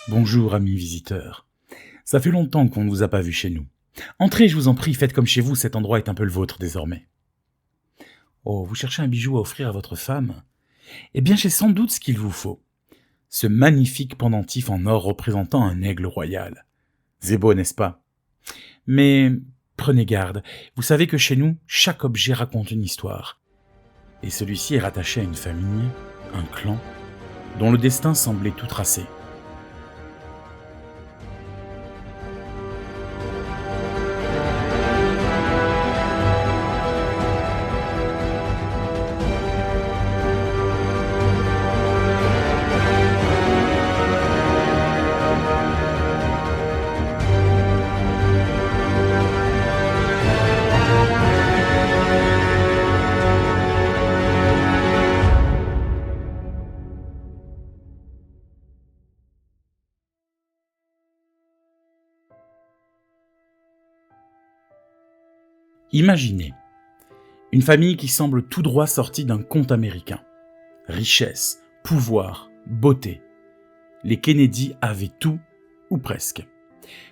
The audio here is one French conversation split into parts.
Bonjour, amis visiteurs. Ça fait longtemps qu'on ne vous a pas vu chez nous. Entrez, je vous en prie, faites comme chez vous, cet endroit est un peu le vôtre désormais. Oh, vous cherchez un bijou à offrir à votre femme? Eh bien, j'ai sans doute ce qu'il vous faut. Ce magnifique pendentif en or représentant un aigle royal. C'est beau, n'est-ce pas? Mais prenez garde, vous savez que chez nous, chaque objet raconte une histoire. Et celui-ci est rattaché à une famille, un clan, dont le destin semblait tout tracé. Imaginez une famille qui semble tout droit sortie d'un conte américain. Richesse, pouvoir, beauté. Les Kennedy avaient tout, ou presque.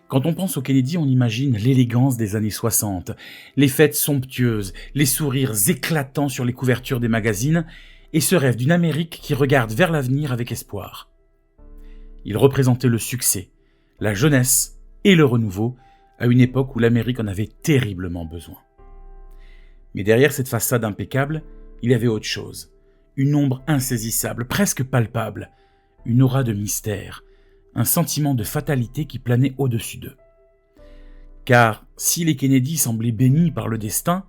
Quand on pense aux Kennedy, on imagine l'élégance des années 60, les fêtes somptueuses, les sourires éclatants sur les couvertures des magazines, et ce rêve d'une Amérique qui regarde vers l'avenir avec espoir. Ils représentaient le succès, la jeunesse et le renouveau, à une époque où l'Amérique en avait terriblement besoin. Mais derrière cette façade impeccable, il y avait autre chose. Une ombre insaisissable, presque palpable, une aura de mystère, un sentiment de fatalité qui planait au-dessus d'eux. Car si les Kennedy semblaient bénis par le destin,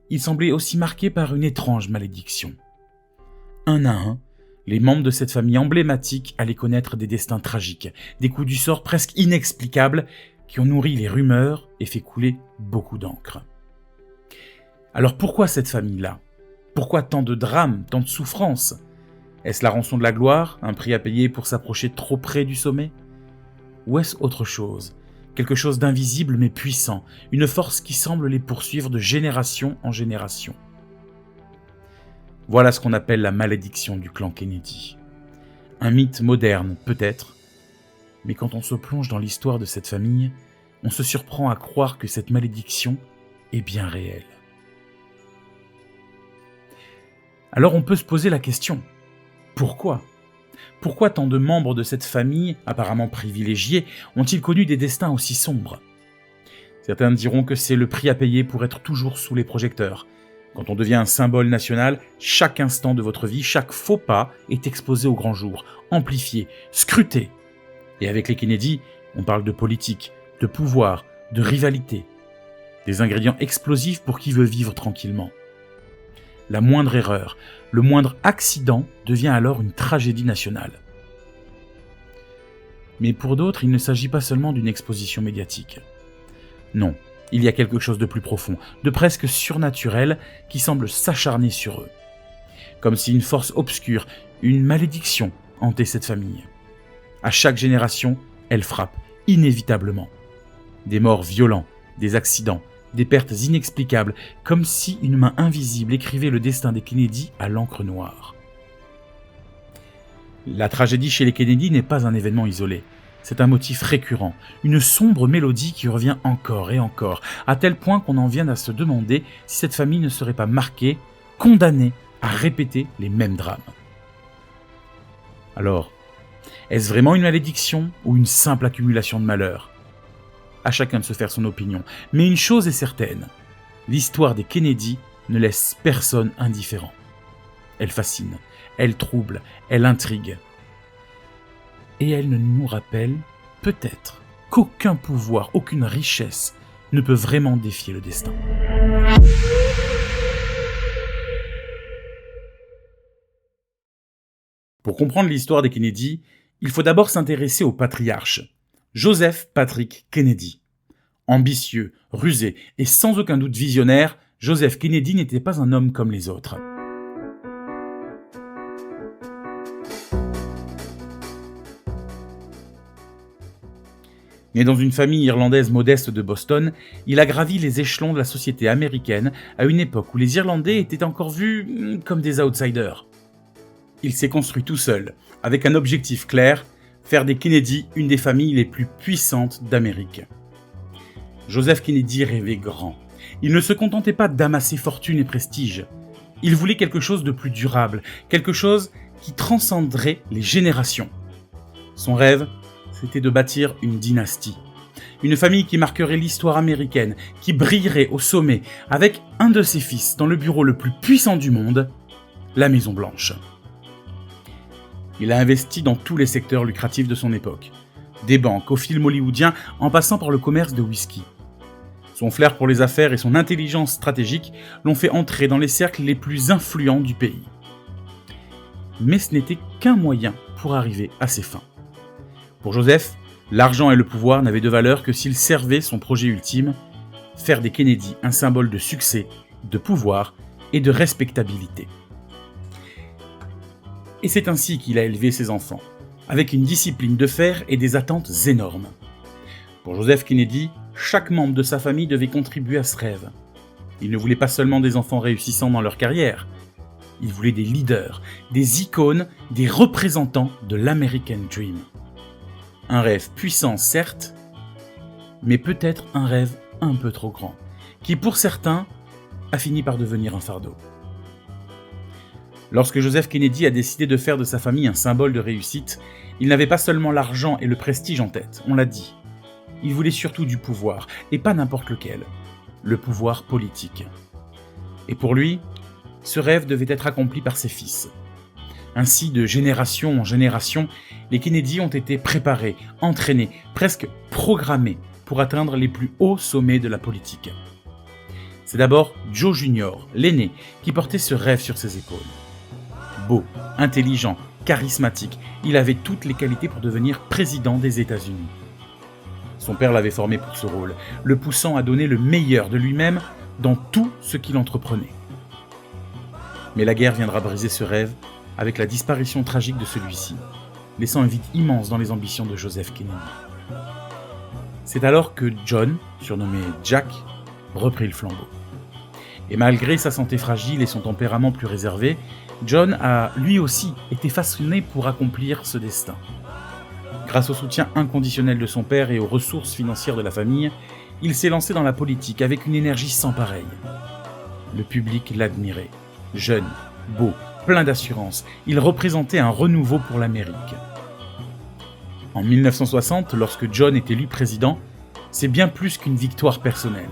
ils semblaient aussi marqués par une étrange malédiction. Un à un, les membres de cette famille emblématique allaient connaître des destins tragiques, des coups du sort presque inexplicables qui ont nourri les rumeurs et fait couler beaucoup d'encre. Alors pourquoi cette famille-là? Pourquoi tant de drames, tant de souffrances? Est-ce la rançon de la gloire, un prix à payer pour s'approcher trop près du sommet? Ou est-ce autre chose? Quelque chose d'invisible mais puissant, une force qui semble les poursuivre de génération en génération. Voilà ce qu'on appelle la malédiction du clan Kennedy. Un mythe moderne, peut-être, mais quand on se plonge dans l'histoire de cette famille, on se surprend à croire que cette malédiction est bien réelle. Alors on peut se poser la question, pourquoi? Pourquoi tant de membres de cette famille, apparemment privilégiés, ont-ils connu des destins aussi sombres? Certains diront que c'est le prix à payer pour être toujours sous les projecteurs. Quand on devient un symbole national, chaque instant de votre vie, chaque faux pas est exposé au grand jour, amplifié, scruté. Et avec les Kennedy, on parle de politique, de pouvoir, de rivalité. Des ingrédients explosifs pour qui veut vivre tranquillement. La moindre erreur, le moindre accident devient alors une tragédie nationale. Mais pour d'autres, il ne s'agit pas seulement d'une exposition médiatique. Non, il y a quelque chose de plus profond, de presque surnaturel, qui semble s'acharner sur eux. Comme si une force obscure, une malédiction hantait cette famille. À chaque génération, elle frappe, inévitablement. Des morts violents, des accidents, des pertes inexplicables, comme si une main invisible écrivait le destin des Kennedy à l'encre noire. La tragédie chez les Kennedy n'est pas un événement isolé. C'est un motif récurrent, une sombre mélodie qui revient encore et encore, à tel point qu'on en vient à se demander si cette famille ne serait pas marquée, condamnée à répéter les mêmes drames. Alors, est-ce vraiment une malédiction ou une simple accumulation de malheurs? À chacun de se faire son opinion. Mais une chose est certaine, l'histoire des Kennedy ne laisse personne indifférent. Elle fascine, elle trouble, elle intrigue. Et elle nous rappelle, peut-être, qu'aucun pouvoir, aucune richesse ne peut vraiment défier le destin. Pour comprendre l'histoire des Kennedy, il faut d'abord s'intéresser au patriarche, Joseph Patrick Kennedy. Ambitieux, rusé et sans aucun doute visionnaire, Joseph Kennedy n'était pas un homme comme les autres. Né dans une famille irlandaise modeste de Boston, il a gravi les échelons de la société américaine à une époque où les Irlandais étaient encore vus comme des outsiders. Il s'est construit tout seul, avec un objectif clair, faire des Kennedy une des familles les plus puissantes d'Amérique. Joseph Kennedy rêvait grand. Il ne se contentait pas d'amasser fortune et prestige. Il voulait quelque chose de plus durable, quelque chose qui transcenderait les générations. Son rêve, c'était de bâtir une dynastie. Une famille qui marquerait l'histoire américaine, qui brillerait au sommet, avec un de ses fils dans le bureau le plus puissant du monde, la Maison Blanche. Il a investi dans tous les secteurs lucratifs de son époque, des banques aux films hollywoodiens en passant par le commerce de whisky. Son flair pour les affaires et son intelligence stratégique l'ont fait entrer dans les cercles les plus influents du pays. Mais ce n'était qu'un moyen pour arriver à ses fins. Pour Joseph, l'argent et le pouvoir n'avaient de valeur que s'ils servaient son projet ultime, faire des Kennedy un symbole de succès, de pouvoir et de respectabilité. Et c'est ainsi qu'il a élevé ses enfants, avec une discipline de fer et des attentes énormes. Pour Joseph Kennedy, chaque membre de sa famille devait contribuer à ce rêve. Il ne voulait pas seulement des enfants réussissant dans leur carrière, il voulait des leaders, des icônes, des représentants de l'American Dream. Un rêve puissant, certes, mais peut-être un rêve un peu trop grand, qui pour certains a fini par devenir un fardeau. Lorsque Joseph Kennedy a décidé de faire de sa famille un symbole de réussite, il n'avait pas seulement l'argent et le prestige en tête, on l'a dit. Il voulait surtout du pouvoir, et pas n'importe lequel, le pouvoir politique. Et pour lui, ce rêve devait être accompli par ses fils. Ainsi, de génération en génération, les Kennedy ont été préparés, entraînés, presque programmés pour atteindre les plus hauts sommets de la politique. C'est d'abord Joe Jr., l'aîné, qui portait ce rêve sur ses épaules. Beau, intelligent, charismatique, il avait toutes les qualités pour devenir président des États-Unis. Son père l'avait formé pour ce rôle, le poussant à donner le meilleur de lui-même dans tout ce qu'il entreprenait. Mais la guerre viendra briser ce rêve avec la disparition tragique de celui-ci, laissant un vide immense dans les ambitions de Joseph Kennedy. C'est alors que John, surnommé Jack, reprit le flambeau. Et malgré sa santé fragile et son tempérament plus réservé, John a lui aussi été façonné pour accomplir ce destin. Grâce au soutien inconditionnel de son père et aux ressources financières de la famille, il s'est lancé dans la politique avec une énergie sans pareille. Le public l'admirait. Jeune, beau, plein d'assurance, il représentait un renouveau pour l'Amérique. En 1960, lorsque John est élu président, c'est bien plus qu'une victoire personnelle.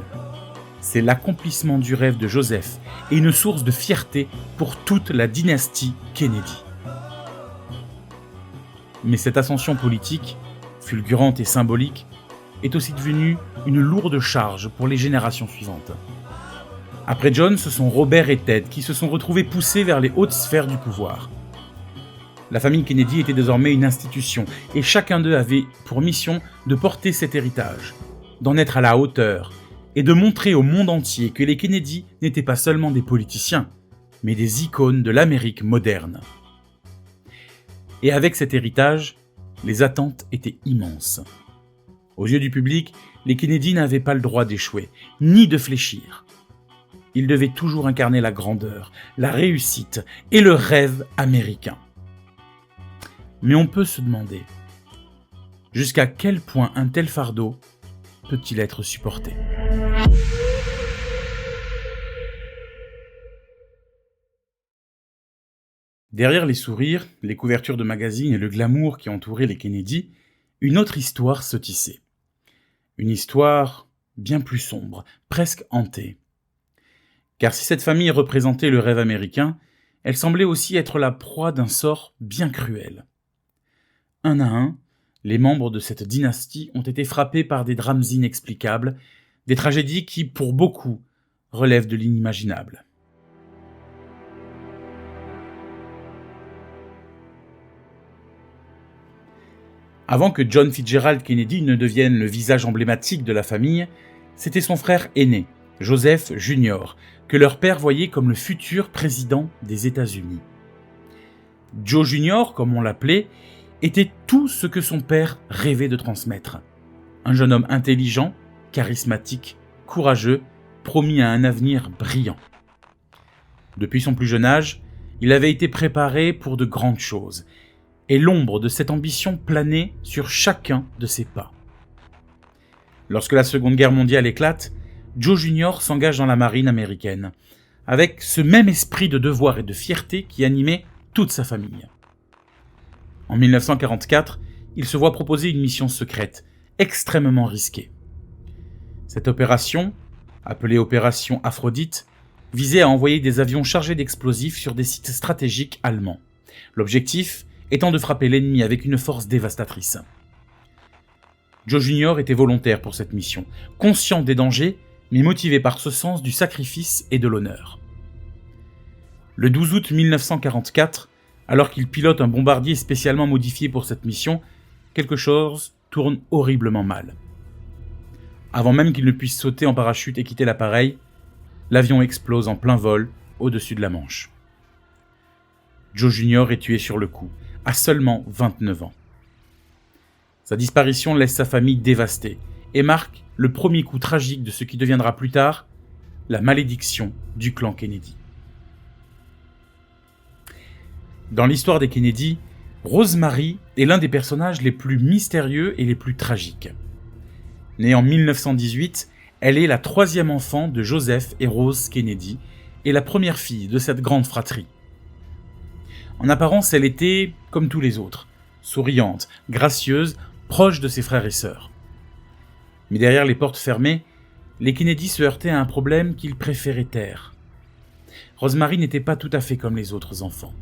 C'est l'accomplissement du rêve de Joseph et une source de fierté pour toute la dynastie Kennedy. Mais cette ascension politique, fulgurante et symbolique, est aussi devenue une lourde charge pour les générations suivantes. Après John, ce sont Robert et Ted qui se sont retrouvés poussés vers les hautes sphères du pouvoir. La famille Kennedy était désormais une institution et chacun d'eux avait pour mission de porter cet héritage, d'en être à la hauteur et de montrer au monde entier que les Kennedy n'étaient pas seulement des politiciens, mais des icônes de l'Amérique moderne. Et avec cet héritage, les attentes étaient immenses. Aux yeux du public, les Kennedy n'avaient pas le droit d'échouer, ni de fléchir. Ils devaient toujours incarner la grandeur, la réussite et le rêve américain. Mais on peut se demander, jusqu'à quel point un tel fardeau peut-il être supporté ? Derrière les sourires, les couvertures de magazines et le glamour qui entouraient les Kennedy, une autre histoire se tissait. Une histoire bien plus sombre, presque hantée. Car si cette famille représentait le rêve américain, elle semblait aussi être la proie d'un sort bien cruel. Un à un, les membres de cette dynastie ont été frappés par des drames inexplicables, des tragédies qui, pour beaucoup, relèvent de l'inimaginable. Avant que John Fitzgerald Kennedy ne devienne le visage emblématique de la famille, c'était son frère aîné, Joseph Jr., que leur père voyait comme le futur président des États-Unis. Joe Jr., comme on l'appelait, était tout ce que son père rêvait de transmettre. Un jeune homme intelligent, charismatique, courageux, promis à un avenir brillant. Depuis son plus jeune âge, il avait été préparé pour de grandes choses, et l'ombre de cette ambition planait sur chacun de ses pas. Lorsque la Seconde Guerre mondiale éclate, Joe Jr. s'engage dans la marine américaine, avec ce même esprit de devoir et de fierté qui animait toute sa famille. En 1944, il se voit proposer une mission secrète, extrêmement risquée. Cette opération, appelée Opération Aphrodite, visait à envoyer des avions chargés d'explosifs sur des sites stratégiques allemands. L'objectif étant de frapper l'ennemi avec une force dévastatrice. Joe Jr. était volontaire pour cette mission, conscient des dangers, mais motivé par ce sens du sacrifice et de l'honneur. Le 12 août 1944, alors qu'il pilote un bombardier spécialement modifié pour cette mission, quelque chose tourne horriblement mal. Avant même qu'il ne puisse sauter en parachute et quitter l'appareil, l'avion explose en plein vol au-dessus de la Manche. Joe Jr. est tué sur le coup, à seulement 29 ans. Sa disparition laisse sa famille dévastée et marque le premier coup tragique de ce qui deviendra plus tard la malédiction du clan Kennedy. Dans l'histoire des Kennedy, Rosemary est l'un des personnages les plus mystérieux et les plus tragiques. Née en 1918, elle est la troisième enfant de Joseph et Rose Kennedy et la première fille de cette grande fratrie. En apparence, elle était comme tous les autres, souriante, gracieuse, proche de ses frères et sœurs. Mais derrière les portes fermées, les Kennedy se heurtaient à un problème qu'ils préféraient taire. Rosemary n'était pas tout à fait comme les autres enfants.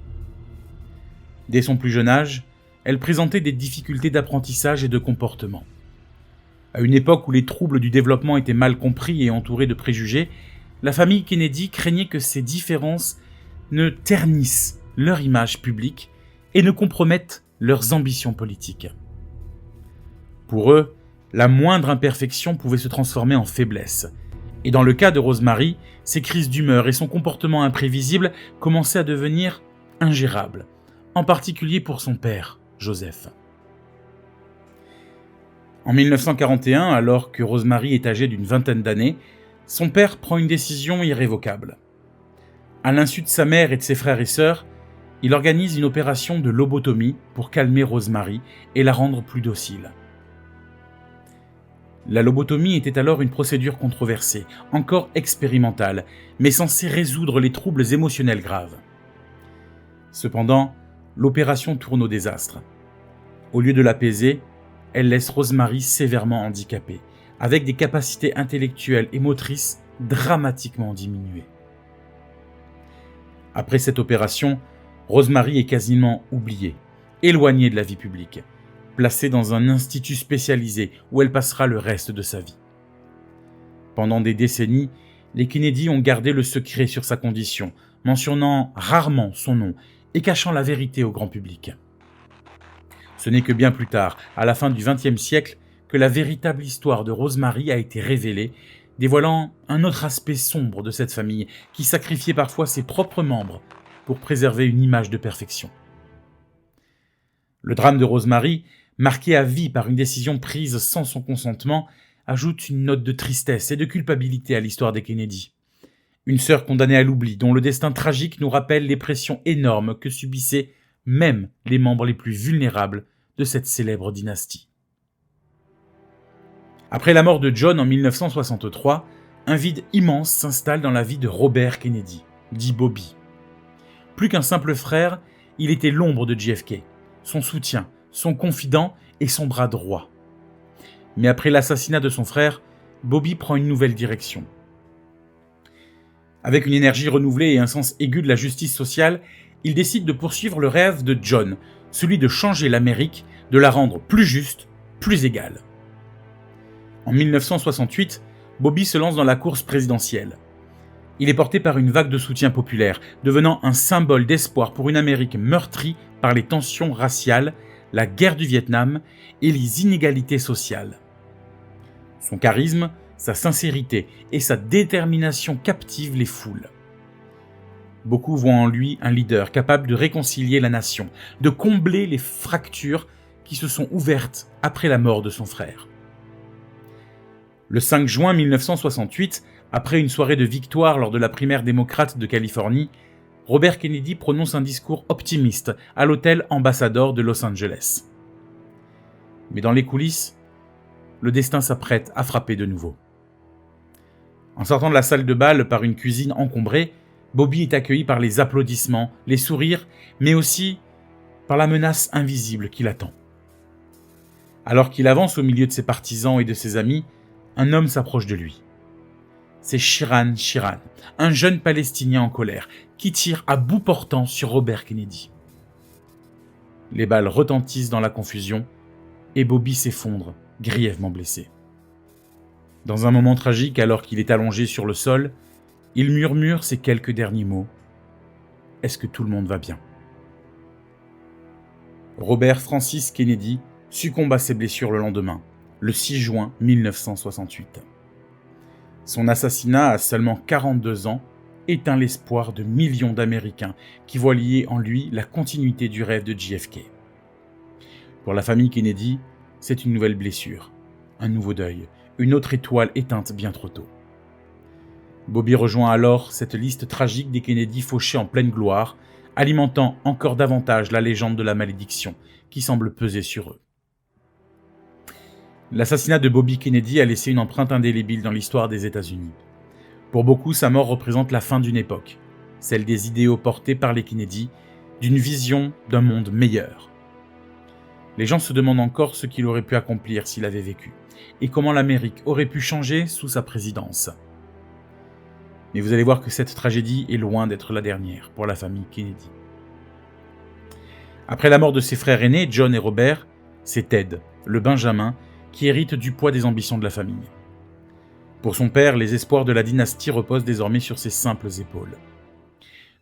Dès son plus jeune âge, elle présentait des difficultés d'apprentissage et de comportement. À une époque où les troubles du développement étaient mal compris et entourés de préjugés, la famille Kennedy craignait que ces différences ne ternissent leur image publique et ne compromettent leurs ambitions politiques. Pour eux, la moindre imperfection pouvait se transformer en faiblesse. Et dans le cas de Rosemary, ses crises d'humeur et son comportement imprévisible commençaient à devenir ingérables, en particulier pour son père, Joseph. En 1941, alors que Rosemary est âgée d'une vingtaine d'années, son père prend une décision irrévocable. À l'insu de sa mère et de ses frères et sœurs, il organise une opération de lobotomie pour calmer Rosemary et la rendre plus docile. La lobotomie était alors une procédure controversée, encore expérimentale, mais censée résoudre les troubles émotionnels graves. Cependant, l'opération tourne au désastre. Au lieu de l'apaiser, elle laisse Rosemary sévèrement handicapée, avec des capacités intellectuelles et motrices dramatiquement diminuées. Après cette opération, Rosemary est quasiment oubliée, éloignée de la vie publique, placée dans un institut spécialisé où elle passera le reste de sa vie. Pendant des décennies, les Kennedy ont gardé le secret sur sa condition, mentionnant rarement son nom et cachant la vérité au grand public. Ce n'est que bien plus tard, à la fin du XXe siècle, que la véritable histoire de Rosemary a été révélée, dévoilant un autre aspect sombre de cette famille qui sacrifiait parfois ses propres membres pour préserver une image de perfection. Le drame de Rosemary, marqué à vie par une décision prise sans son consentement, ajoute une note de tristesse et de culpabilité à l'histoire des Kennedy. Une sœur condamnée à l'oubli, dont le destin tragique nous rappelle les pressions énormes que subissaient même les membres les plus vulnérables de cette célèbre dynastie. Après la mort de John en 1963, un vide immense s'installe dans la vie de Robert Kennedy, dit Bobby. Plus qu'un simple frère, il était l'ombre de JFK, son soutien, son confident et son bras droit. Mais après l'assassinat de son frère, Bobby prend une nouvelle direction. Avec une énergie renouvelée et un sens aigu de la justice sociale, il décide de poursuivre le rêve de John, celui de changer l'Amérique, de la rendre plus juste, plus égale. En 1968, Bobby se lance dans la course présidentielle. Il est porté par une vague de soutien populaire, devenant un symbole d'espoir pour une Amérique meurtrie par les tensions raciales, la guerre du Vietnam et les inégalités sociales. Son charisme, sa sincérité et sa détermination captivent les foules. Beaucoup voient en lui un leader capable de réconcilier la nation, de combler les fractures qui se sont ouvertes après la mort de son frère. Le 5 juin 1968, après une soirée de victoire lors de la primaire démocrate de Californie, Robert Kennedy prononce un discours optimiste à l'hôtel Ambassador de Los Angeles. Mais dans les coulisses, le destin s'apprête à frapper de nouveau. En sortant de la salle de bal par une cuisine encombrée, Bobby est accueilli par les applaudissements, les sourires, mais aussi par la menace invisible qui l'attend. Alors qu'il avance au milieu de ses partisans et de ses amis, un homme s'approche de lui. C'est Shiran Shiran, un jeune Palestinien en colère, qui tire à bout portant sur Robert Kennedy. Les balles retentissent dans la confusion et Bobby s'effondre, grièvement blessé. Dans un moment tragique, alors qu'il est allongé sur le sol, il murmure ces quelques derniers mots. « Est-ce que tout le monde va bien ?» Robert Francis Kennedy succombe à ses blessures le lendemain, le 6 juin 1968. Son assassinat à seulement 42 ans éteint l'espoir de millions d'Américains qui voient lier en lui la continuité du rêve de JFK. Pour la famille Kennedy, c'est une nouvelle blessure, un nouveau deuil, une autre étoile éteinte bien trop tôt. Bobby rejoint alors cette liste tragique des Kennedy fauchés en pleine gloire, alimentant encore davantage la légende de la malédiction qui semble peser sur eux. L'assassinat de Bobby Kennedy a laissé une empreinte indélébile dans l'histoire des États-Unis. Pour beaucoup, sa mort représente la fin d'une époque, celle des idéaux portés par les Kennedy, d'une vision d'un monde meilleur. Les gens se demandent encore ce qu'il aurait pu accomplir s'il avait vécu, et comment l'Amérique aurait pu changer sous sa présidence. Mais vous allez voir que cette tragédie est loin d'être la dernière pour la famille Kennedy. Après la mort de ses frères aînés, John et Robert, c'est Ted, le Benjamin, qui hérite du poids des ambitions de la famille. Pour son père, les espoirs de la dynastie reposent désormais sur ses simples épaules.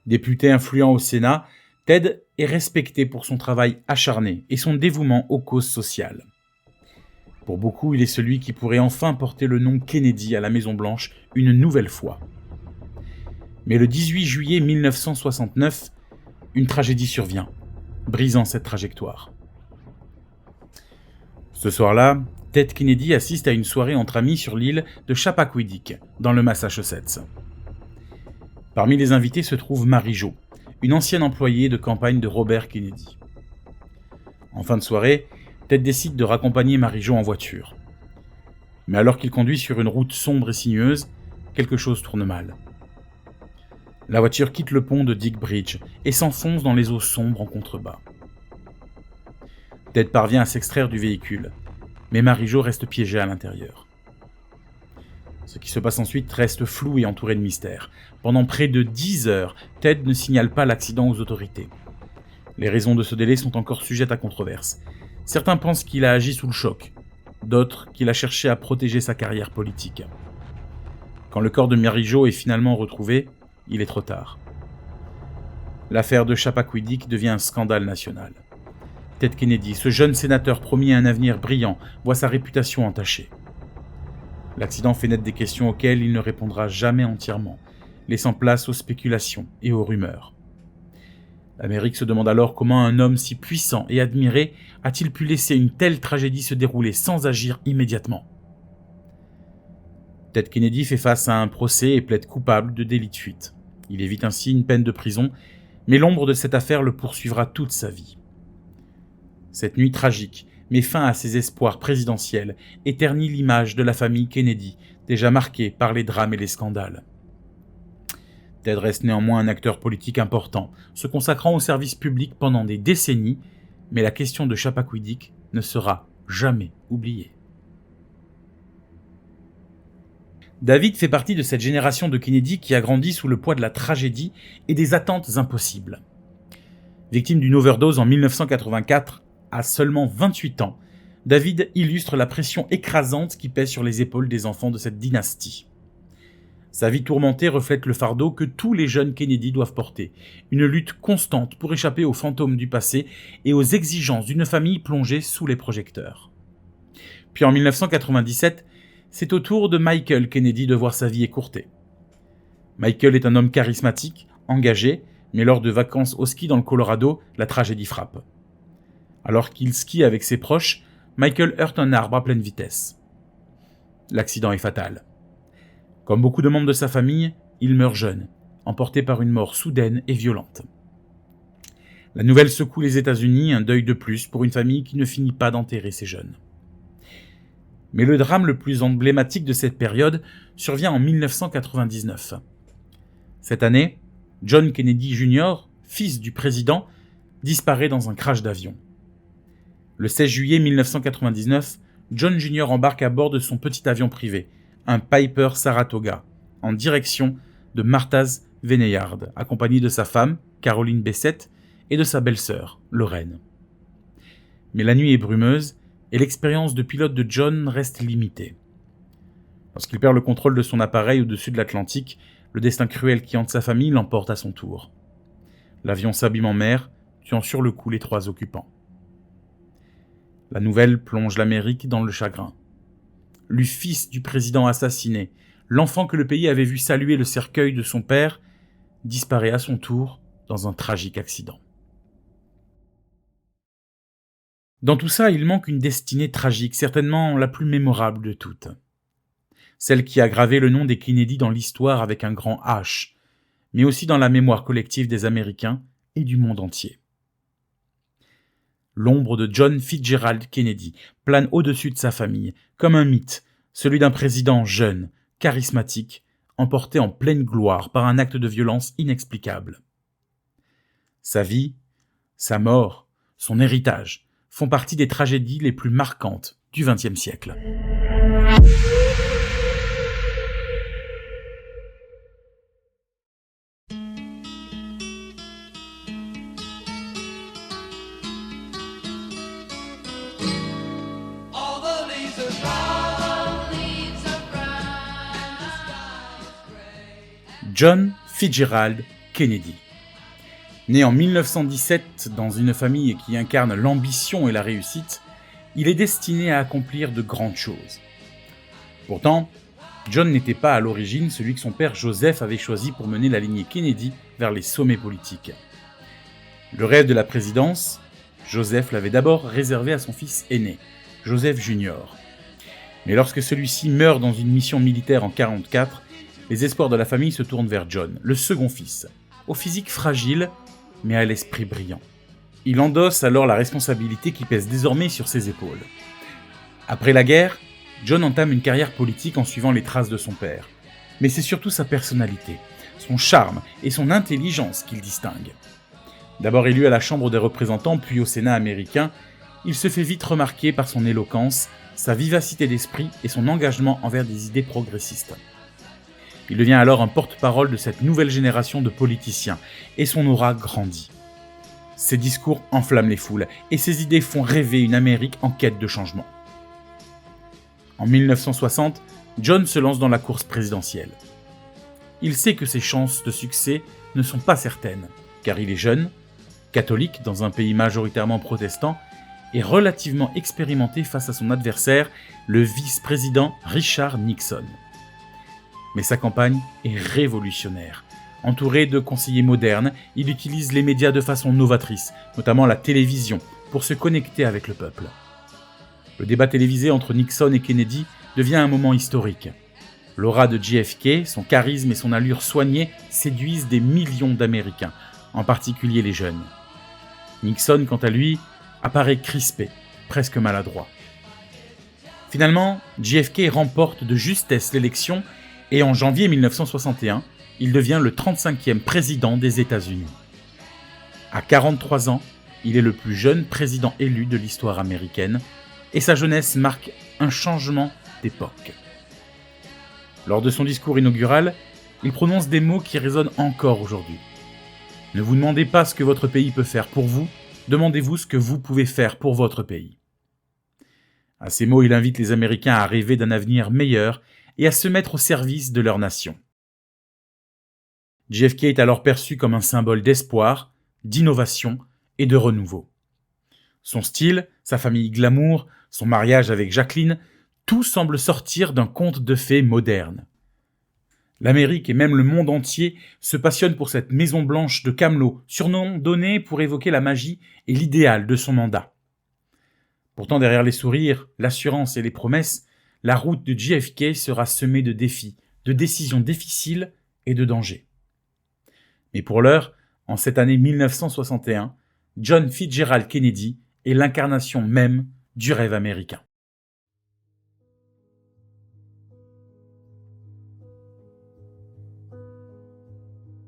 Député influent au Sénat, Ted est respecté pour son travail acharné et son dévouement aux causes sociales. Pour beaucoup, il est celui qui pourrait enfin porter le nom Kennedy à la Maison-Blanche une nouvelle fois. Mais le 18 juillet 1969, une tragédie survient, brisant cette trajectoire. Ce soir-là, Ted Kennedy assiste à une soirée entre amis sur l'île de Chappaquiddick, dans le Massachusetts. Parmi les invités se trouve Mary Jo, une ancienne employée de campagne de Robert Kennedy. En fin de soirée, Ted décide de raccompagner Mary Jo en voiture. Mais alors qu'il conduit sur une route sombre et sinueuse, quelque chose tourne mal. La voiture quitte le pont de Dick Bridge et s'enfonce dans les eaux sombres en contrebas. Ted parvient à s'extraire du véhicule, mais Mary Jo reste piégée à l'intérieur. Ce qui se passe ensuite reste flou et entouré de mystère. Pendant près de 10 heures, Ted ne signale pas l'accident aux autorités. Les raisons de ce délai sont encore sujettes à controverse. Certains pensent qu'il a agi sous le choc, d'autres qu'il a cherché à protéger sa carrière politique. Quand le corps de Mary Jo est finalement retrouvé, il est trop tard. L'affaire de Chappaquiddick devient un scandale national. Ted Kennedy, ce jeune sénateur promis à un avenir brillant, voit sa réputation entachée. L'accident fait naître des questions auxquelles il ne répondra jamais entièrement, laissant place aux spéculations et aux rumeurs. L'Amérique se demande alors comment un homme si puissant et admiré a-t-il pu laisser une telle tragédie se dérouler sans agir immédiatement. Ted Kennedy fait face à un procès et plaide coupable de délit de fuite. Il évite ainsi une peine de prison, mais l'ombre de cette affaire le poursuivra toute sa vie. Cette nuit tragique met fin à ses espoirs présidentiels et ternit l'image de la famille Kennedy, déjà marquée par les drames et les scandales. Ted reste néanmoins un acteur politique important, se consacrant au service public pendant des décennies, mais la question de Chappaquiddick ne sera jamais oubliée. David fait partie de cette génération de Kennedy qui a grandi sous le poids de la tragédie et des attentes impossibles. Victime d'une overdose en 1984, à seulement 28 ans, David illustre la pression écrasante qui pèse sur les épaules des enfants de cette dynastie. Sa vie tourmentée reflète le fardeau que tous les jeunes Kennedy doivent porter, une lutte constante pour échapper aux fantômes du passé et aux exigences d'une famille plongée sous les projecteurs. Puis en 1997, c'est au tour de Michael Kennedy de voir sa vie écourtée. Michael est un homme charismatique, engagé, mais lors de vacances au ski dans le Colorado, la tragédie frappe. Alors qu'il skie avec ses proches, Michael heurte un arbre à pleine vitesse. L'accident est fatal. Comme beaucoup de membres de sa famille, il meurt jeune, emporté par une mort soudaine et violente. La nouvelle secoue les États-Unis, un deuil de plus pour une famille qui ne finit pas d'enterrer ses jeunes. Mais le drame le plus emblématique de cette période survient en 1999. Cette année, John Kennedy Jr., fils du président, disparaît dans un crash d'avion. Le 16 juillet 1999, John Jr. embarque à bord de son petit avion privé, un Piper Saratoga, en direction de Martha's Vineyard, accompagné de sa femme, Caroline Bessette, et de sa belle-sœur, Lorraine. Mais la nuit est brumeuse et l'expérience de pilote de John reste limitée. Lorsqu'il perd le contrôle de son appareil au-dessus de l'Atlantique, le destin cruel qui hante sa famille l'emporte à son tour. L'avion s'abîme en mer, tuant sur le coup les 3 occupants. La nouvelle plonge l'Amérique dans le chagrin. Le fils du président assassiné, l'enfant que le pays avait vu saluer le cercueil de son père, disparaît à son tour dans un tragique accident. Dans tout ça, il manque une destinée tragique, certainement la plus mémorable de toutes. Celle qui a gravé le nom des Kennedy dans l'histoire avec un grand H, mais aussi dans la mémoire collective des Américains et du monde entier. L'ombre de John Fitzgerald Kennedy plane au-dessus de sa famille, comme un mythe, celui d'un président jeune, charismatique, emporté en pleine gloire par un acte de violence inexplicable. Sa vie, sa mort, son héritage font partie des tragédies les plus marquantes du XXe siècle. John Fitzgerald Kennedy. Né en 1917 dans une famille qui incarne l'ambition et la réussite, il est destiné à accomplir de grandes choses. Pourtant, John n'était pas à l'origine celui que son père Joseph avait choisi pour mener la lignée Kennedy vers les sommets politiques. Le rêve de la présidence, Joseph l'avait d'abord réservé à son fils aîné, Joseph Jr. Mais lorsque celui-ci meurt dans une mission militaire en 1944, les espoirs de la famille se tournent vers John, le second fils, au physique fragile, mais à l'esprit brillant. Il endosse alors la responsabilité qui pèse désormais sur ses épaules. Après la guerre, John entame une carrière politique en suivant les traces de son père. Mais c'est surtout sa personnalité, son charme et son intelligence qu'il distingue. D'abord élu à la Chambre des représentants puis au Sénat américain, il se fait vite remarquer par son éloquence, sa vivacité d'esprit et son engagement envers des idées progressistes. Il devient alors un porte-parole de cette nouvelle génération de politiciens, et son aura grandit. Ses discours enflamment les foules, et ses idées font rêver une Amérique en quête de changement. En 1960, John se lance dans la course présidentielle. Il sait que ses chances de succès ne sont pas certaines, car il est jeune, catholique dans un pays majoritairement protestant, et relativement expérimenté face à son adversaire, le vice-président Richard Nixon. Mais sa campagne est révolutionnaire. Entouré de conseillers modernes, il utilise les médias de façon novatrice, notamment la télévision, pour se connecter avec le peuple. Le débat télévisé entre Nixon et Kennedy devient un moment historique. L'aura de JFK, son charisme et son allure soignée séduisent des millions d'Américains, en particulier les jeunes. Nixon, quant à lui, apparaît crispé, presque maladroit. Finalement, JFK remporte de justesse l'élection et en janvier 1961, il devient le 35e président des États-Unis. À 43 ans, il est le plus jeune président élu de l'histoire américaine et sa jeunesse marque un changement d'époque. Lors de son discours inaugural, il prononce des mots qui résonnent encore aujourd'hui. Ne vous demandez pas ce que votre pays peut faire pour vous, demandez-vous ce que vous pouvez faire pour votre pays. À ces mots, il invite les Américains à rêver d'un avenir meilleur et à se mettre au service de leur nation. JFK est alors perçu comme un symbole d'espoir, d'innovation et de renouveau. Son style, sa famille glamour, son mariage avec Jacqueline, tout semble sortir d'un conte de fées moderne. L'Amérique et même le monde entier se passionnent pour cette Maison Blanche de Camelot, surnom donné pour évoquer la magie et l'idéal de son mandat. Pourtant, derrière les sourires, l'assurance et les promesses, la route de JFK sera semée de défis, de décisions difficiles et de dangers. Mais pour l'heure, en cette année 1961, John Fitzgerald Kennedy est l'incarnation même du rêve américain.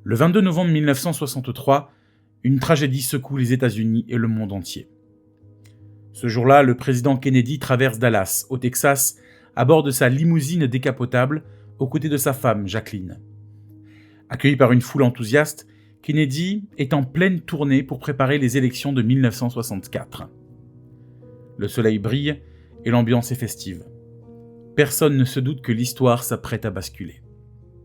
Le 22 novembre 1963, une tragédie secoue les États-Unis et le monde entier. Ce jour-là, le président Kennedy traverse Dallas, au Texas, à bord de sa limousine décapotable, aux côtés de sa femme, Jacqueline. Accueilli par une foule enthousiaste, Kennedy est en pleine tournée pour préparer les élections de 1964. Le soleil brille et l'ambiance est festive. Personne ne se doute que l'histoire s'apprête à basculer.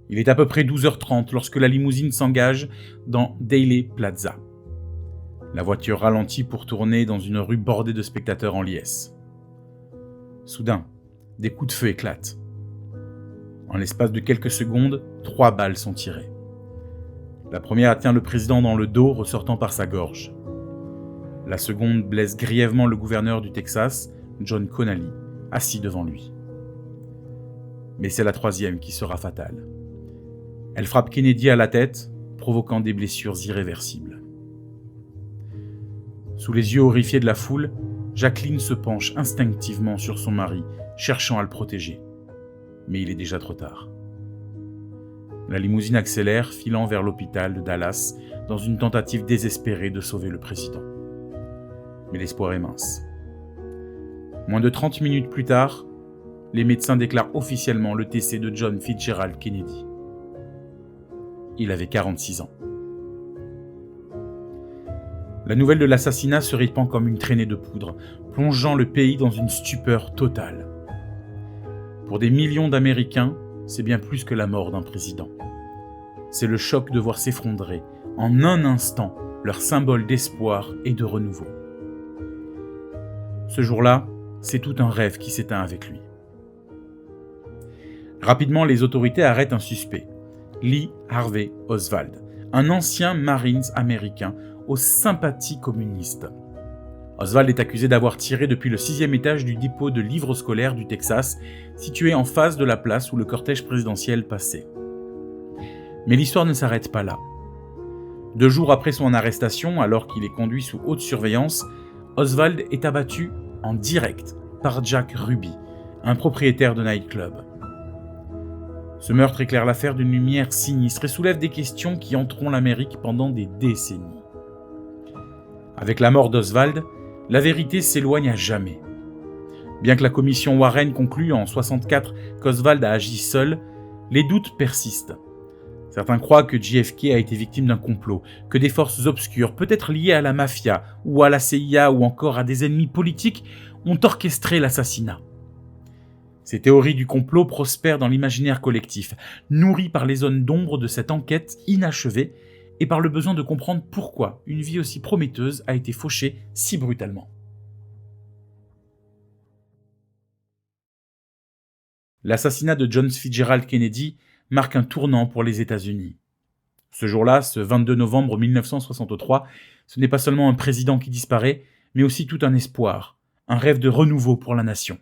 Il est à peu près 12h30 lorsque la limousine s'engage dans Dealey Plaza. La voiture ralentit pour tourner dans une rue bordée de spectateurs en liesse. Soudain, des coups de feu éclatent. En l'espace de quelques secondes, 3 balles sont tirées. La première atteint le président dans le dos, ressortant par sa gorge. La seconde blesse grièvement le gouverneur du Texas, John Connally, assis devant lui. Mais c'est la troisième qui sera fatale. Elle frappe Kennedy à la tête, provoquant des blessures irréversibles. Sous les yeux horrifiés de la foule, Jacqueline se penche instinctivement sur son mari, cherchant à le protéger. Mais il est déjà trop tard. La limousine accélère, filant vers l'hôpital de Dallas, dans une tentative désespérée de sauver le président. Mais l'espoir est mince. Moins de 30 minutes plus tard, les médecins déclarent officiellement le décès de John Fitzgerald Kennedy. Il avait 46 ans. La nouvelle de l'assassinat se répand comme une traînée de poudre, plongeant le pays dans une stupeur totale. Pour des millions d'Américains, c'est bien plus que la mort d'un président. C'est le choc de voir s'effondrer, en un instant, leur symbole d'espoir et de renouveau. Ce jour-là, c'est tout un rêve qui s'éteint avec lui. Rapidement, les autorités arrêtent un suspect, Lee Harvey Oswald, un ancien Marines américain aux sympathies communistes. Oswald est accusé d'avoir tiré depuis le 6e étage du dépôt de livres scolaires du Texas, situé en face de la place où le cortège présidentiel passait. Mais l'histoire ne s'arrête pas là. 2 jours après son arrestation, alors qu'il est conduit sous haute surveillance, Oswald est abattu en direct par Jack Ruby, un propriétaire de nightclub. Ce meurtre éclaire l'affaire d'une lumière sinistre et soulève des questions qui hanteront l'Amérique pendant des décennies. Avec la mort d'Oswald, la vérité s'éloigne à jamais. Bien que la commission Warren conclue en 1964 qu'Oswald a agi seul, les doutes persistent. Certains croient que JFK a été victime d'un complot, que des forces obscures, peut-être liées à la mafia ou à la CIA ou encore à des ennemis politiques, ont orchestré l'assassinat. Ces théories du complot prospèrent dans l'imaginaire collectif, nourries par les zones d'ombre de cette enquête inachevée et par le besoin de comprendre pourquoi une vie aussi prometteuse a été fauchée si brutalement. L'assassinat de John Fitzgerald Kennedy marque un tournant pour les États-Unis. Ce jour-là, ce 22 novembre 1963, ce n'est pas seulement un président qui disparaît, mais aussi tout un espoir, un rêve de renouveau pour la nation.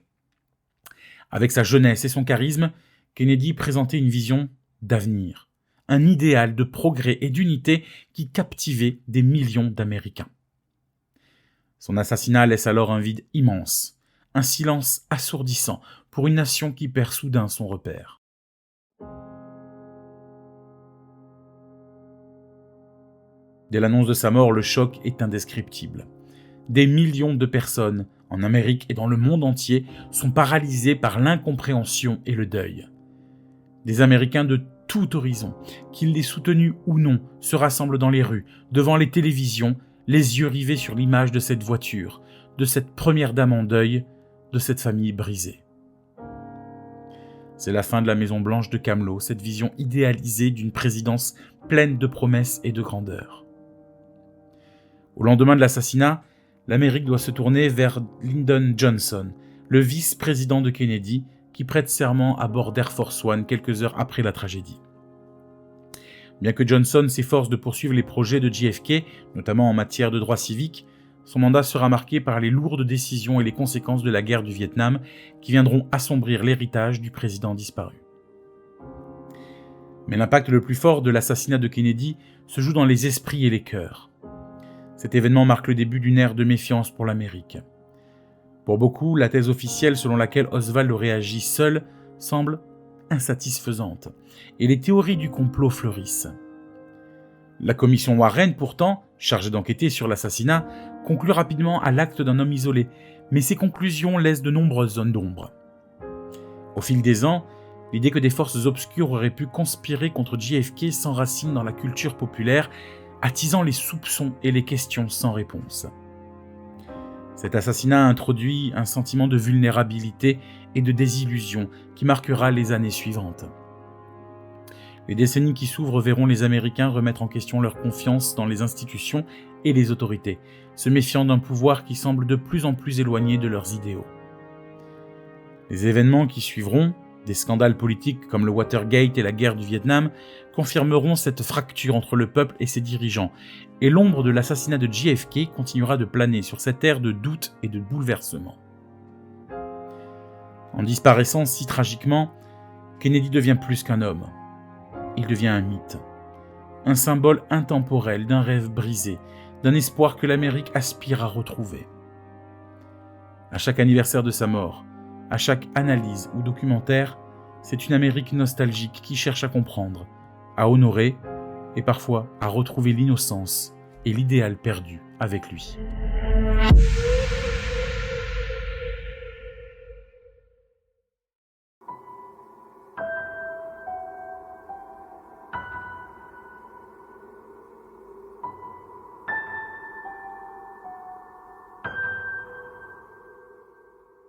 Avec sa jeunesse et son charisme, Kennedy présentait une vision d'avenir, un idéal de progrès et d'unité qui captivait des millions d'Américains. Son assassinat laisse alors un vide immense, un silence assourdissant pour une nation qui perd soudain son repère. Dès l'annonce de sa mort, le choc est indescriptible. Des millions de personnes, en Amérique et dans le monde entier, sont paralysées par l'incompréhension et le deuil. Des Américains de tout horizon, qu'ils l'aient soutenu ou non, se rassemblent dans les rues, devant les télévisions, les yeux rivés sur l'image de cette voiture, de cette première dame en deuil, de cette famille brisée. C'est la fin de la Maison Blanche de Camelot, cette vision idéalisée d'une présidence pleine de promesses et de grandeur. Au lendemain de l'assassinat, l'Amérique doit se tourner vers Lyndon Johnson, le vice-président de Kennedy, qui prête serment à bord d'Air Force One quelques heures après la tragédie. Bien que Johnson s'efforce de poursuivre les projets de JFK, notamment en matière de droits civiques, son mandat sera marqué par les lourdes décisions et les conséquences de la guerre du Vietnam qui viendront assombrir l'héritage du président disparu. Mais l'impact le plus fort de l'assassinat de Kennedy se joue dans les esprits et les cœurs. Cet événement marque le début d'une ère de méfiance pour l'Amérique. Pour beaucoup, la thèse officielle selon laquelle Oswald aurait agi seul semble insatisfaisante, et les théories du complot fleurissent. La commission Warren, pourtant, chargée d'enquêter sur l'assassinat, conclut rapidement à l'acte d'un homme isolé, mais ses conclusions laissent de nombreuses zones d'ombre. Au fil des ans, l'idée que des forces obscures auraient pu conspirer contre JFK s'enracine dans la culture populaire, attisant les soupçons et les questions sans réponse. Cet assassinat introduit un sentiment de vulnérabilité et de désillusion qui marquera les années suivantes. Les décennies qui s'ouvrent verront les Américains remettre en question leur confiance dans les institutions et les autorités, se méfiant d'un pouvoir qui semble de plus en plus éloigné de leurs idéaux. Les événements qui suivront, des scandales politiques comme le Watergate et la guerre du Vietnam, confirmeront cette fracture entre le peuple et ses dirigeants, et l'ombre de l'assassinat de JFK continuera de planer sur cette ère de doute et de bouleversement. En disparaissant si tragiquement, Kennedy devient plus qu'un homme. Il devient un mythe, un symbole intemporel d'un rêve brisé, d'un espoir que l'Amérique aspire à retrouver. À chaque anniversaire de sa mort, à chaque analyse ou documentaire, c'est une Amérique nostalgique qui cherche à comprendre, à honorer et parfois à retrouver l'innocence et l'idéal perdu avec lui.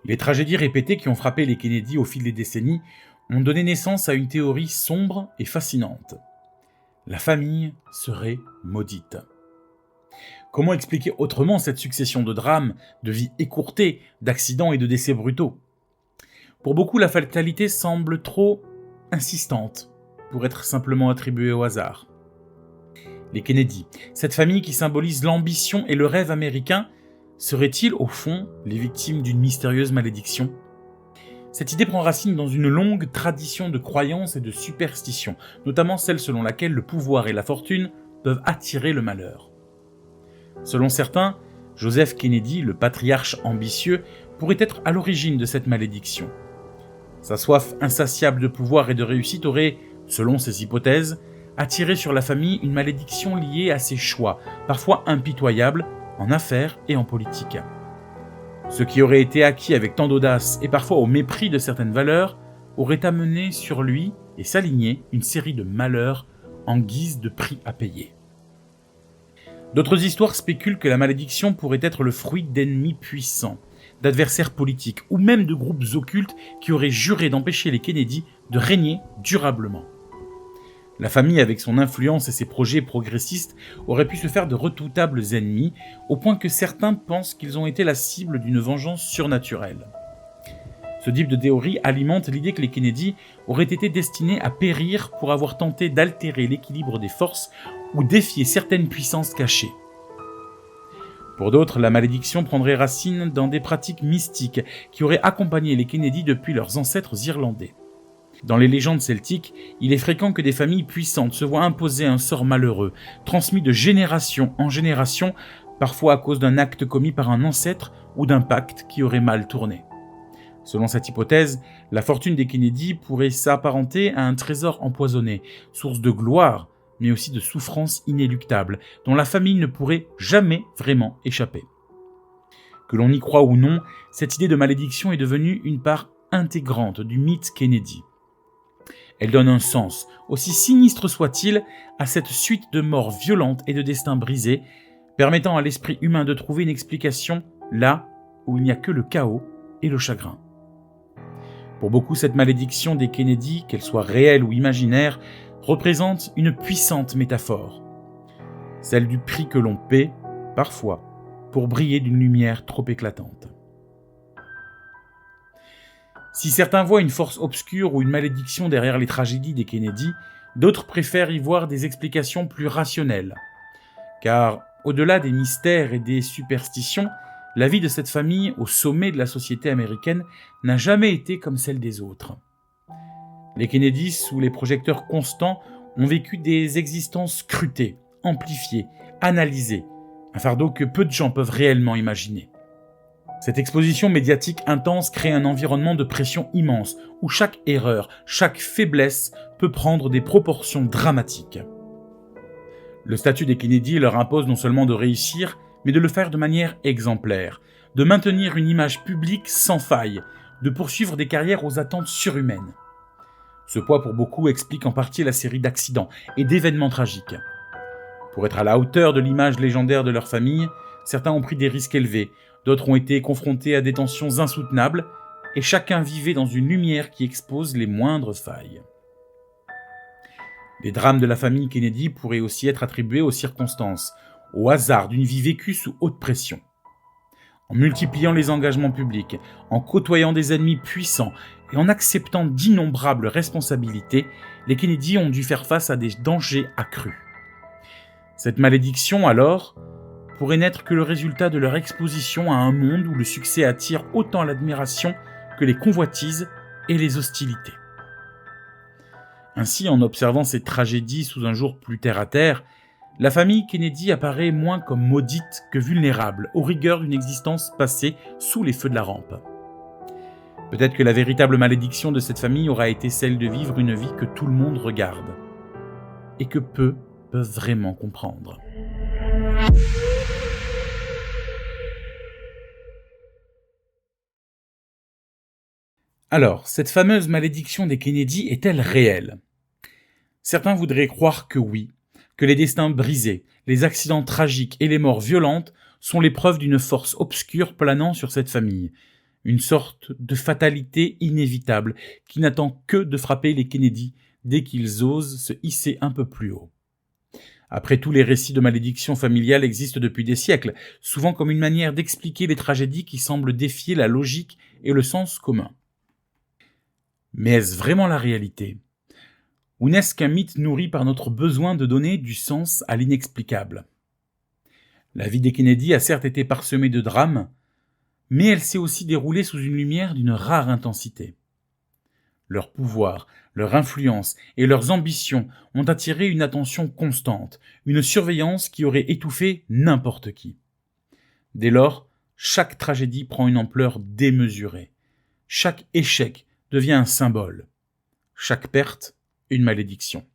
Les tragédies répétées qui ont frappé les Kennedy au fil des décennies ont donné naissance à une théorie sombre et fascinante. La famille serait maudite. Comment expliquer autrement cette succession de drames, de vies écourtées, d'accidents et de décès brutaux ? Pour beaucoup, la fatalité semble trop insistante pour être simplement attribuée au hasard. Les Kennedy, cette famille qui symbolise l'ambition et le rêve américain, seraient-ils, au fond, les victimes d'une mystérieuse malédiction ? Cette idée prend racine dans une longue tradition de croyances et de superstitions, notamment celle selon laquelle le pouvoir et la fortune peuvent attirer le malheur. Selon certains, Joseph Kennedy, le patriarche ambitieux, pourrait être à l'origine de cette malédiction. Sa soif insatiable de pouvoir et de réussite aurait, selon ces hypothèses, attiré sur la famille une malédiction liée à ses choix, parfois impitoyables, en affaires et en politique. Ce qui aurait été acquis avec tant d'audace et parfois au mépris de certaines valeurs aurait amené sur lui et sa lignée une série de malheurs en guise de prix à payer. D'autres histoires spéculent que la malédiction pourrait être le fruit d'ennemis puissants, d'adversaires politiques ou même de groupes occultes qui auraient juré d'empêcher les Kennedy de régner durablement. La famille, avec son influence et ses projets progressistes, aurait pu se faire de redoutables ennemis, au point que certains pensent qu'ils ont été la cible d'une vengeance surnaturelle. Ce type de théorie alimente l'idée que les Kennedy auraient été destinés à périr pour avoir tenté d'altérer l'équilibre des forces ou défier certaines puissances cachées. Pour d'autres, la malédiction prendrait racine dans des pratiques mystiques qui auraient accompagné les Kennedy depuis leurs ancêtres irlandais. Dans les légendes celtiques, il est fréquent que des familles puissantes se voient imposer un sort malheureux, transmis de génération en génération, parfois à cause d'un acte commis par un ancêtre ou d'un pacte qui aurait mal tourné. Selon cette hypothèse, la fortune des Kennedy pourrait s'apparenter à un trésor empoisonné, source de gloire, mais aussi de souffrances inéluctables, dont la famille ne pourrait jamais vraiment échapper. Que l'on y croit ou non, cette idée de malédiction est devenue une part intégrante du mythe Kennedy. Elle donne un sens, aussi sinistre soit-il, à cette suite de morts violentes et de destins brisés, permettant à l'esprit humain de trouver une explication là où il n'y a que le chaos et le chagrin. Pour beaucoup, cette malédiction des Kennedy, qu'elle soit réelle ou imaginaire, représente une puissante métaphore, celle du prix que l'on paie, parfois, pour briller d'une lumière trop éclatante. Si certains voient une force obscure ou une malédiction derrière les tragédies des Kennedy, d'autres préfèrent y voir des explications plus rationnelles. Car, au-delà des mystères et des superstitions, la vie de cette famille, au sommet de la société américaine, n'a jamais été comme celle des autres. Les Kennedy, sous les projecteurs constants, ont vécu des existences scrutées, amplifiées, analysées, un fardeau que peu de gens peuvent réellement imaginer. Cette exposition médiatique intense crée un environnement de pression immense, où chaque erreur, chaque faiblesse peut prendre des proportions dramatiques. Le statut des Kennedy leur impose non seulement de réussir, mais de le faire de manière exemplaire, de maintenir une image publique sans faille, de poursuivre des carrières aux attentes surhumaines. Ce poids pour beaucoup explique en partie la série d'accidents et d'événements tragiques. Pour être à la hauteur de l'image légendaire de leur famille, certains ont pris des risques élevés, d'autres ont été confrontés à des tensions insoutenables, et chacun vivait dans une lumière qui expose les moindres failles. Les drames de la famille Kennedy pourraient aussi être attribués aux circonstances, au hasard d'une vie vécue sous haute pression. En multipliant les engagements publics, en côtoyant des ennemis puissants et en acceptant d'innombrables responsabilités, les Kennedy ont dû faire face à des dangers accrus. Cette malédiction, alors, pourrait n'être que le résultat de leur exposition à un monde où le succès attire autant l'admiration que les convoitises et les hostilités. Ainsi, en observant ces tragédies sous un jour plus terre-à-terre, la famille Kennedy apparaît moins comme maudite que vulnérable aux rigueurs d'une existence passée sous les feux de la rampe. Peut-être que la véritable malédiction de cette famille aura été celle de vivre une vie que tout le monde regarde, et que peu peuvent vraiment comprendre. Alors, cette fameuse malédiction des Kennedy est-elle réelle ? Certains voudraient croire que oui, que les destins brisés, les accidents tragiques et les morts violentes sont les preuves d'une force obscure planant sur cette famille, une sorte de fatalité inévitable qui n'attend que de frapper les Kennedy dès qu'ils osent se hisser un peu plus haut. Après tout, les récits de malédiction familiale existent depuis des siècles, souvent comme une manière d'expliquer les tragédies qui semblent défier la logique et le sens commun. Mais est-ce vraiment la réalité ? Ou n'est-ce qu'un mythe nourri par notre besoin de donner du sens à l'inexplicable ? La vie des Kennedy a certes été parsemée de drames, mais elle s'est aussi déroulée sous une lumière d'une rare intensité. Leur pouvoir, leur influence et leurs ambitions ont attiré une attention constante, une surveillance qui aurait étouffé n'importe qui. Dès lors, chaque tragédie prend une ampleur démesurée. Chaque échec devient un symbole. Chaque perte, une malédiction.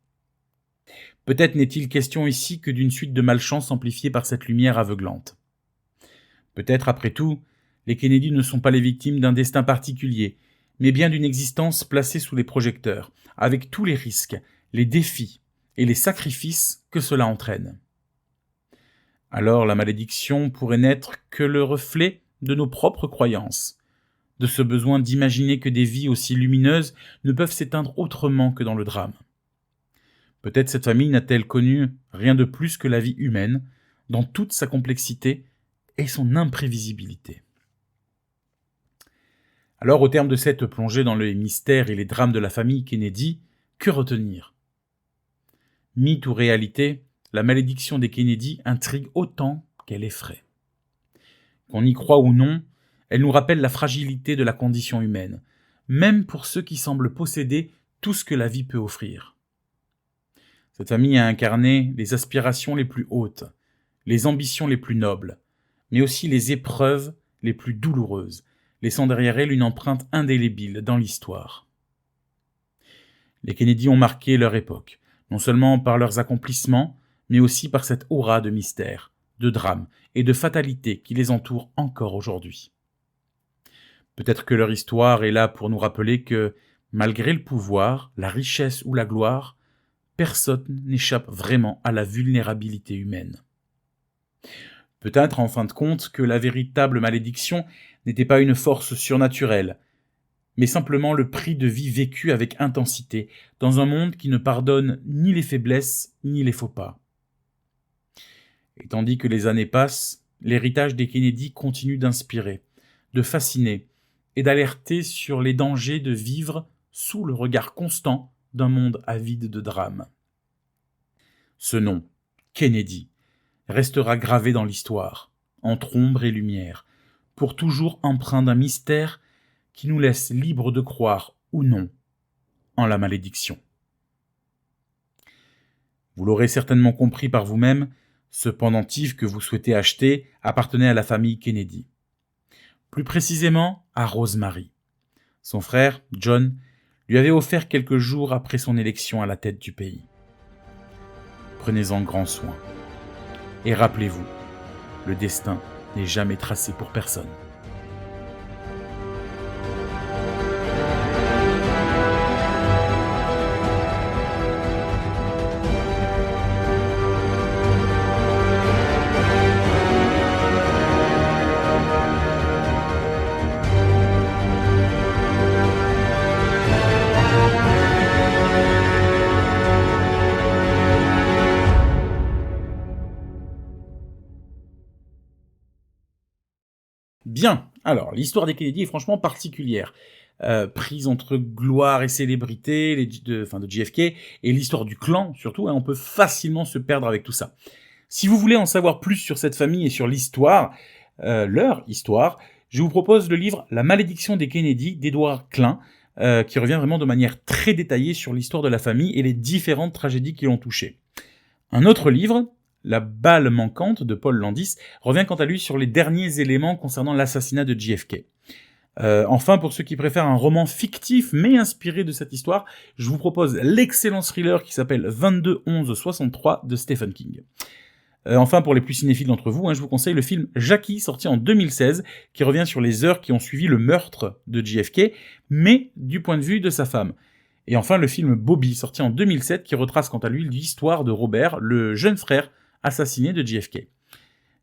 Peut-être n'est-il question ici que d'une suite de malchance amplifiée par cette lumière aveuglante. Peut-être, après tout, les Kennedy ne sont pas les victimes d'un destin particulier, mais bien d'une existence placée sous les projecteurs, avec tous les risques, les défis et les sacrifices que cela entraîne. Alors la malédiction pourrait n'être que le reflet de nos propres croyances, de ce besoin d'imaginer que des vies aussi lumineuses ne peuvent s'éteindre autrement que dans le drame. Peut-être cette famille n'a-t-elle connu rien de plus que la vie humaine, dans toute sa complexité et son imprévisibilité. Alors, au terme de cette plongée dans les mystères et les drames de la famille Kennedy, que retenir ? Mythe ou réalité, la malédiction des Kennedy intrigue autant qu'elle effraie. Qu'on y croit ou non, elle nous rappelle la fragilité de la condition humaine, même pour ceux qui semblent posséder tout ce que la vie peut offrir. Cette famille a incarné les aspirations les plus hautes, les ambitions les plus nobles, mais aussi les épreuves les plus douloureuses, laissant derrière elle une empreinte indélébile dans l'histoire. Les Kennedy ont marqué leur époque, non seulement par leurs accomplissements, mais aussi par cette aura de mystère, de drame et de fatalité qui les entoure encore aujourd'hui. Peut-être que leur histoire est là pour nous rappeler que, malgré le pouvoir, la richesse ou la gloire, personne n'échappe vraiment à la vulnérabilité humaine. Peut-être, en fin de compte, que la véritable malédiction n'était pas une force surnaturelle, mais simplement le prix de vie vécu avec intensité, dans un monde qui ne pardonne ni les faiblesses ni les faux pas. Et tandis que les années passent, l'héritage des Kennedy continue d'inspirer, de fasciner et d'alerter sur les dangers de vivre sous le regard constant d'un monde avide de drames. Ce nom, Kennedy, restera gravé dans l'histoire, entre ombre et lumière, pour toujours empreint d'un mystère qui nous laisse libres de croire ou non en la malédiction. Vous l'aurez certainement compris par vous-même, ce pendentif que vous souhaitez acheter appartenait à la famille Kennedy. Plus précisément à Rosemary. Son frère, John, lui avait offert quelques jours après son élection à la tête du pays. Prenez-en grand soin. Et rappelez-vous, le destin n'est jamais tracé pour personne. Bien, alors l'histoire des Kennedy est franchement particulière. Prise entre gloire et célébrité de JFK et l'histoire du clan surtout, on peut facilement se perdre avec tout ça. Si vous voulez en savoir plus sur cette famille et sur l'histoire, leur histoire, je vous propose le livre La malédiction des Kennedy d'Edward Klein, qui revient vraiment de manière très détaillée sur l'histoire de la famille et les différentes tragédies qui l'ont touché. Un autre livre, La balle manquante de Paul Landis, revient quant à lui sur les derniers éléments concernant l'assassinat de JFK. Enfin, pour ceux qui préfèrent un roman fictif mais inspiré de cette histoire, je vous propose l'excellent thriller qui s'appelle 22-11-63 de Stephen King. Enfin, pour les plus cinéphiles d'entre vous, je vous conseille le film Jackie, sorti en 2016, qui revient sur les heures qui ont suivi le meurtre de JFK, mais du point de vue de sa femme. Et enfin, le film Bobby, sorti en 2007, qui retrace quant à lui l'histoire de Robert, le jeune frère assassiné de JFK.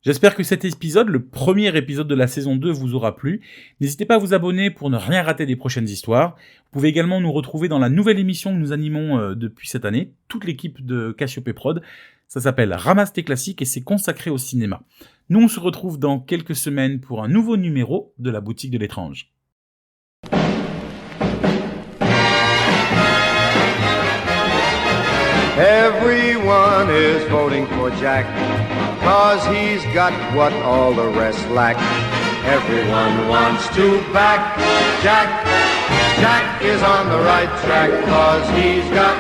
J'espère que cet épisode, le premier épisode de la saison 2, vous aura plu. N'hésitez pas à vous abonner pour ne rien rater des prochaines histoires. Vous pouvez également nous retrouver dans la nouvelle émission que nous animons depuis cette année, toute l'équipe de Cassiope Prod. Ça s'appelle Ramasse tes classiques et c'est consacré au cinéma. Nous, on se retrouve dans quelques semaines pour un nouveau numéro de la boutique de l'étrange. Everyone is voting for Jack, 'cause he's got what all the rest lack. Everyone wants to back Jack. Jack is on the right track, 'cause he's got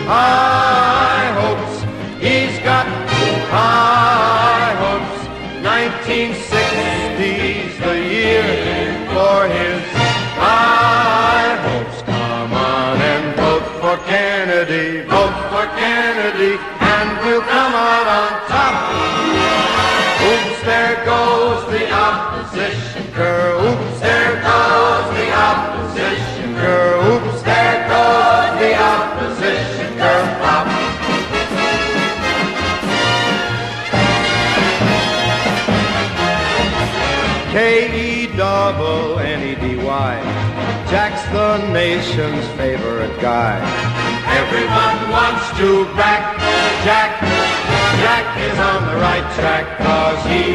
high hopes. He's got high hopes. 1960's the year for his high hopes. Come on and vote for Kennedy. Vote for Kennedy, and we'll come out on top. Oops, there goes the opposition girl. Oops, there goes the opposition girl. Oops, there goes the opposition girl. Pop. K-E-double-N-E-D-Y. Jack's the nation's favorite guy. Everyone wants to back Jack. Jack is on the right track, 'cause he